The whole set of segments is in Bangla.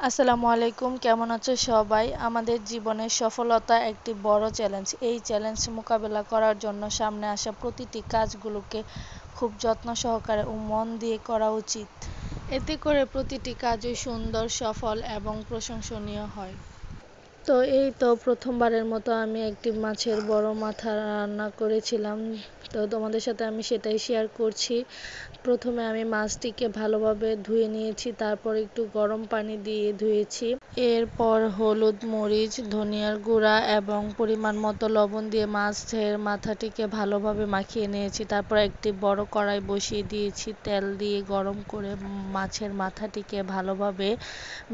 আসসালামু আলাইকুম, কেমন আছো সবাই? আমাদের জীবনের সফলতা একটি বড় চ্যালেঞ্জ। এই চ্যালেঞ্জ মোকাবেলা করার জন্য সামনে আসা প্রতিটি কাজগুলোকে খুব যত্ন সহকারে ও মন দিয়ে করা উচিত। এতে করে প্রতিটি কাজই সুন্দর, সফল এবং প্রশংসনীয় হয়। তো এই তো প্রথমবারের মতো আমি একটি মাছের বড় মাথা রান্না করেছিলাম। তো তোমাদের সাথে আমি সেটাই শেয়ার করছি। প্রথমে আমি মাছটিকে ভালোভাবে ধুয়ে নিয়েছি, তারপর একটু গরম পানি দিয়ে ধুয়েছি। এরপর হলুদ, মরিচ, ধনিয়ার গুঁড়া এবং পরিমাণ মতো লবণ দিয়ে মাছের মাথাটিকে ভালোভাবে মাখিয়ে নিয়েছি। তারপর একটি বড় কড়াই বসিয়ে দিয়েছি, তেল দিয়ে গরম করে মাছের মাথাটিকে ভালোভাবে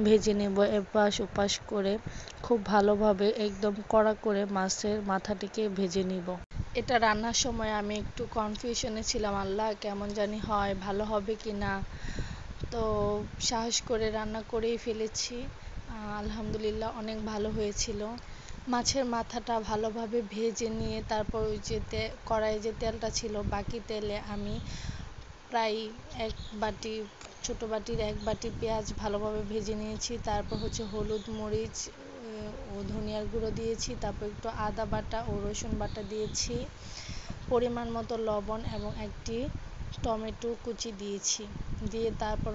ভেজে নেব এপাশ ওপাশ করে। খুব ভালোভাবে একদম কড়া করে মাছের মাথাটিকে ভেজে নিব। এটা রান্নার সময় আমি একটু কনফিউশনে ছিলাম, আল্লাহ কেমন জানি হয়, ভালো হবে কি না। তো সাহস করে রান্না করেই ফেলেছি। আলহামদুলিল্লাহ অনেক ভালো হয়েছিল। মাছের মাথাটা ভালোভাবে ভেজে নিয়ে তারপর ওই যে কড়াইয়ে যে তেলটা ছিল, বাকি তেলে আমি প্রায় এক বাটি, ছোট বাটির এক বাটি পেঁয়াজ ভালোভাবে ভেজে নিয়েছি। তারপর হচ্ছে হলুদ, মরিচ ও ধনিয়ার গুঁড়ো দিয়েছি। তারপর একটু আদা বাটা ও রসুন বাটা দিয়েছি, পরিমাণ মতো লবণ এবং একটি টমেটো কুচি দিয়েছি। দিয়ে তারপর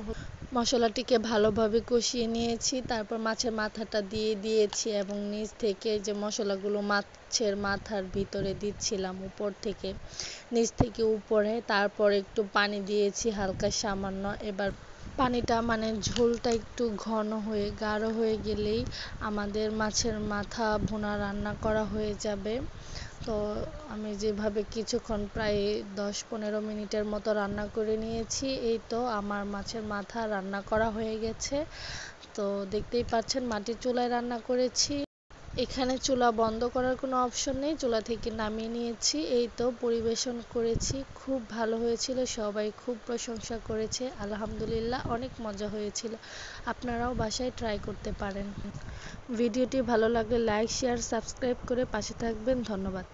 মশলাটিকে ভালোভাবে কষিয়ে নিয়েছি। তারপর মাছের মাথাটা দিয়ে দিয়েছি এবং নিচ থেকে যে মশলাগুলো মাছের মাথার ভিতরে দিচ্ছিলাম উপর থেকে, নিচ থেকে উপরে। তারপর একটু পানি দিয়েছি হালকা সামান্য। এবার পানিটা মানে ঝোলটা একটু ঘন হয়ে গাঢ় হয়ে গেলেই আমাদের মাছের মাথা ভুনা রান্না করা হয়ে যাবে। তো আমি যেভাবে কিছুক্ষণ প্রায় 10-15 মিনিটের মতো রান্না করে নিয়েছি। এই তো আমার মাছের মাথা রান্না করা হয়ে গেছে। তো দেখতেই পাচ্ছেন মাটির চুলায় রান্না করেছি। এখানে চুলা বন্ধ করার কোনো অপশন নেই, চুলা থেকে নামিয়ে নিয়েছি। এই তো পরিবেশন করেছি, খুব ভালো হয়েছিল, সবাই খুব প্রশংসা করেছে। আলহামদুলিল্লাহ অনেক মজা হয়েছিল। আপনারাও বাসায় ট্রাই করতে পারেন। ভিডিওটি ভালো লাগলে লাইক, শেয়ার, সাবস্ক্রাইব করে পাশে থাকবেন। ধন্যবাদ।